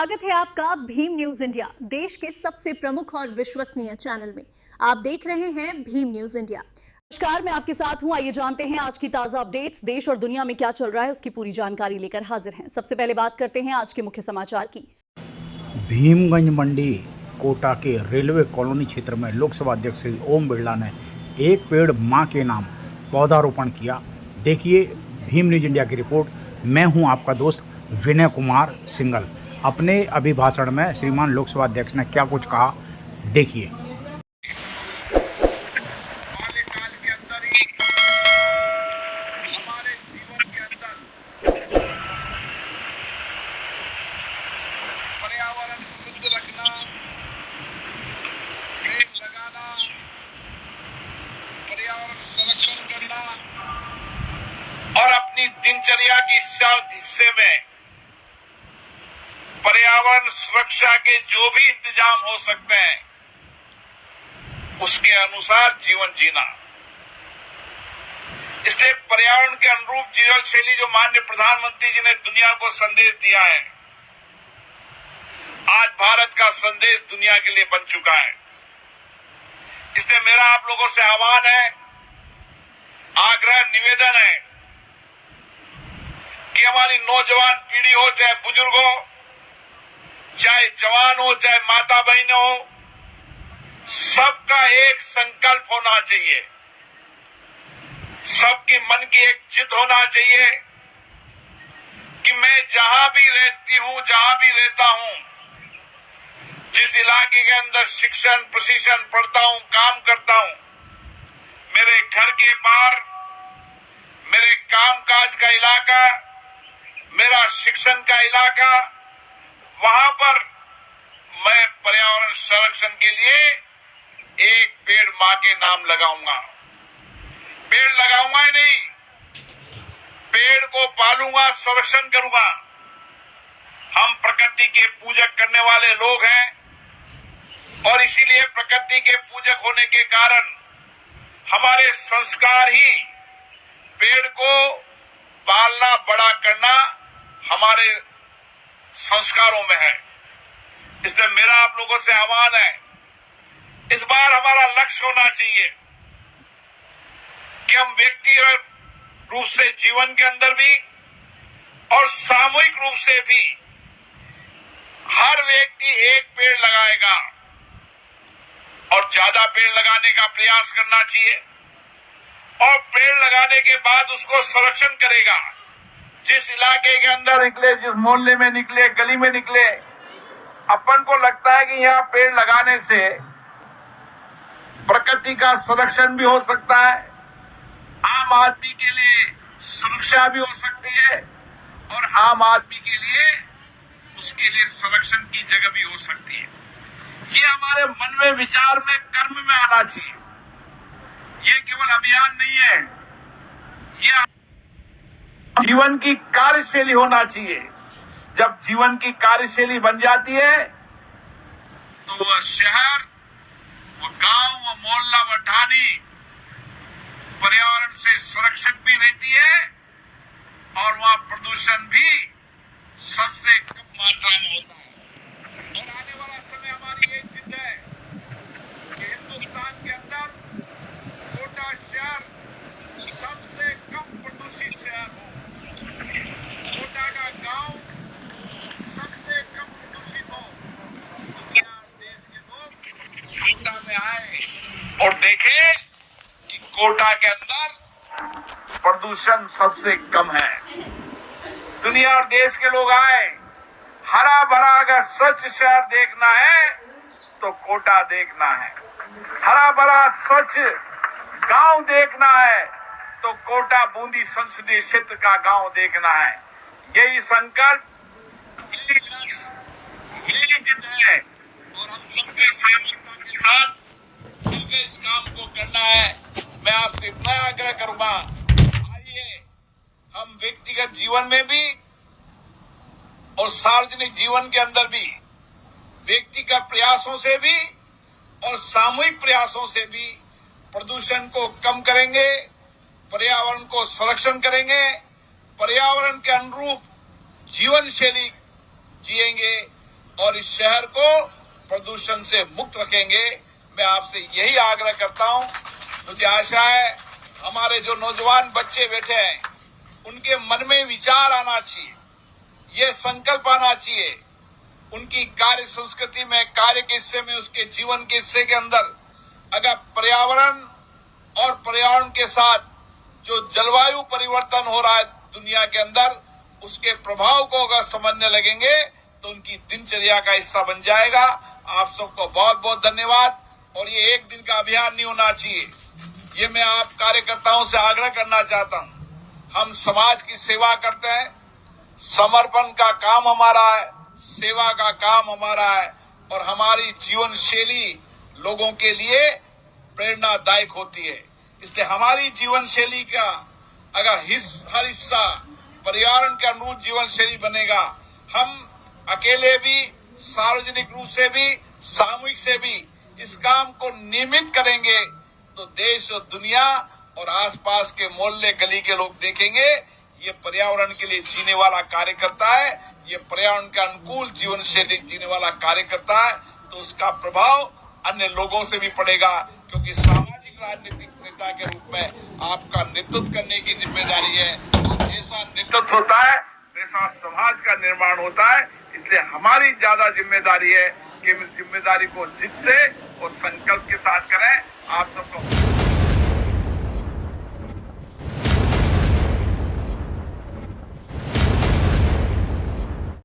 स्वागत है आपका भीम न्यूज इंडिया, देश के सबसे प्रमुख और विश्वसनीय चैनल में। आप देख रहे हैं भीम न्यूज इंडिया। नमस्कार, मैं आपके साथ हूं। आइए जानते हैं आज की ताजा अपडेट्स। देश और दुनिया में क्या चल रहा है उसकी पूरी जानकारी लेकर हाजिर हैं। सबसे पहले बात करते हैं आज के मुख्य समाचार की। भीमगंज मंडी कोटा के रेलवे कॉलोनी क्षेत्र में लोकसभा अध्यक्ष श्री ओम बिरला ने एक पेड़ मां के नाम पौधारोपण किया। देखिए भीम न्यूज इंडिया की रिपोर्ट। मैं हूं आपका दोस्त विनय कुमार सिंगल। अपने अभिभाषण में श्रीमान लोकसभा अध्यक्ष ने क्या कुछ कहा, देखिए। पर्यावरण शुद्ध रखना, पेड़ लगाना, पर्यावरण संरक्षण करना और अपनी दिनचर्या के हिस्से में पर्यावरण सुरक्षा के जो भी इंतजाम हो सकते हैं उसके अनुसार जीवन जीना। इसलिए पर्यावरण के अनुरूप जीवन शैली जो माननीय प्रधानमंत्री जी ने दुनिया को संदेश दिया है, आज भारत का संदेश दुनिया के लिए बन चुका है। इसलिए मेरा आप लोगों से आह्वान है, आग्रह, निवेदन है कि हमारी नौजवान पीढ़ी हो, चाहे बुजुर्ग हो, चाहे जवान हो, चाहे माता बहन हो, सबका एक संकल्प होना चाहिए, सबके मन की एक जिद होना चाहिए कि मैं जहां भी रहती हूं, जहां भी रहता हूं, जिस इलाके के अंदर शिक्षण प्रशिक्षण पढ़ता हूं, काम करता हूं, मेरे घर के बाहर मेरे कामकाज का इलाका, मेरा शिक्षण का इलाका, वहां पर मैं पर्यावरण संरक्षण के लिए एक पेड़ मां के नाम लगाऊंगा। पेड़ लगाऊंगा ही नहीं, पेड़ को पालूंगा, संरक्षण करूंगा। हम प्रकृति के पूजक करने वाले लोग हैं और इसीलिए प्रकृति के पूजक होने के कारण हमारे संस्कार ही पेड़ को पालना, बड़ा करना हमारे संस्कारों में है। इसलिए मेरा आप लोगों से आह्वान है, इस बार हमारा लक्ष्य होना चाहिए कि हम व्यक्तिगत रूप से जीवन के अंदर भी और सामूहिक रूप से भी हर व्यक्ति एक पेड़ लगाएगा और ज्यादा पेड़ लगाने का प्रयास करना चाहिए और पेड़ लगाने के बाद उसको संरक्षण करेगा। जिस इलाके के अंदर निकले, जिस मोहल्ले में निकले, गली में निकले, अपन को लगता है कि यहाँ पेड़ लगाने से प्रकृति का संरक्षण भी हो सकता है, आम आदमी के लिए सुरक्षा भी हो सकती है और आम आदमी के लिए उसके लिए संरक्षण की जगह भी हो सकती है। ये हमारे मन में, विचार में, कर्म में आना चाहिए। ये केवल अभियान नहीं है, ये जीवन की कार्यशैली होना चाहिए। जब जीवन की कार्यशैली बन जाती है तो वह शहर, वह गांव, वह मोहल्ला, वह ढाणी पर्यावरण से सुरक्षित भी रहती है और वहां प्रदूषण भी सबसे कम मात्रा में होता है। और आने वाला समय हमारी ये जिद है कि हिंदुस्तान के अंदर कोटा शहर सबसे कम प्रदूषित शहर हो, कोटा का गांव सबसे कम प्रदूषित हो। दुनिया और देश के लोग कोटा में आए और देखें कि कोटा के अंदर प्रदूषण सबसे कम है। दुनिया और देश के लोग आए, हरा भरा अगर स्वच्छ शहर देखना है तो कोटा देखना है, हरा भरा स्वच्छ गांव देखना है तो कोटा बूंदी संसदीय क्षेत्र का गांव देखना है। यही संकल्प, यही जिद है और हम सबके सहभागिता के साथ मिलकर इस काम को करना है। मैं आपसे इतना आग्रह करूंगा, आइए हम व्यक्तिगत जीवन में भी और सार्वजनिक जीवन के अंदर भी व्यक्तिगत प्रयासों से भी और सामूहिक प्रयासों से भी प्रदूषण को कम करेंगे, पर्यावरण को संरक्षण करेंगे, पर्यावरण के अनुरूप जीवन शैली जिएंगे और इस शहर को प्रदूषण से मुक्त रखेंगे। मैं आपसे यही आग्रह करता हूं। मुझे आशा है हमारे जो नौजवान बच्चे बैठे हैं उनके मन में विचार आना चाहिए, ये संकल्प आना चाहिए, उनकी कार्य संस्कृति में, कार्य के हिस्से में, उसके जीवन के हिस्से के अंदर अगर पर्यावरण और पर्यावरण के साथ जो जलवायु परिवर्तन हो रहा है दुनिया के अंदर, उसके प्रभाव को अगर समझने लगेंगे तो उनकी दिनचर्या का हिस्सा बन जाएगा। आप सबको बहुत बहुत धन्यवाद। और ये एक दिन का अभियान नहीं होना चाहिए, ये मैं आप कार्यकर्ताओं से आग्रह करना चाहता हूं। हम समाज की सेवा करते हैं, समर्पण का काम हमारा है, सेवा का काम हमारा है, और हमारी जीवन शैली लोगों के लिए प्रेरणादायक होती है। इसलिए हमारी जीवन शैली का अगर हर हिस्सा पर्यावरण के अनुरूप जीवन शैली बनेगा, हम अकेले भी, सार्वजनिक रूप से भी, सामूहिक से भी इस काम को नियमित करेंगे तो देश और दुनिया और आसपास के मोहल्ले गली के लोग देखेंगे ये पर्यावरण के लिए जीने वाला कार्यकर्ता है, ये पर्यावरण के अनुकूल जीवन शैली जीने वाला कार्यकर्ता है। तो उसका प्रभाव अन्य लोगों से भी पड़ेगा, क्योंकि सामाजिक राजनीतिक नेता के रूप में आपका नेतृत्व करने की जिम्मेदारी है। जैसा नेतृत्व होता है वैसा समाज का निर्माण होता है। इसलिए हमारी ज्यादा जिम्मेदारी है कि इस जिम्मेदारी को जिद से और संकल्प के साथ करें। आप सबको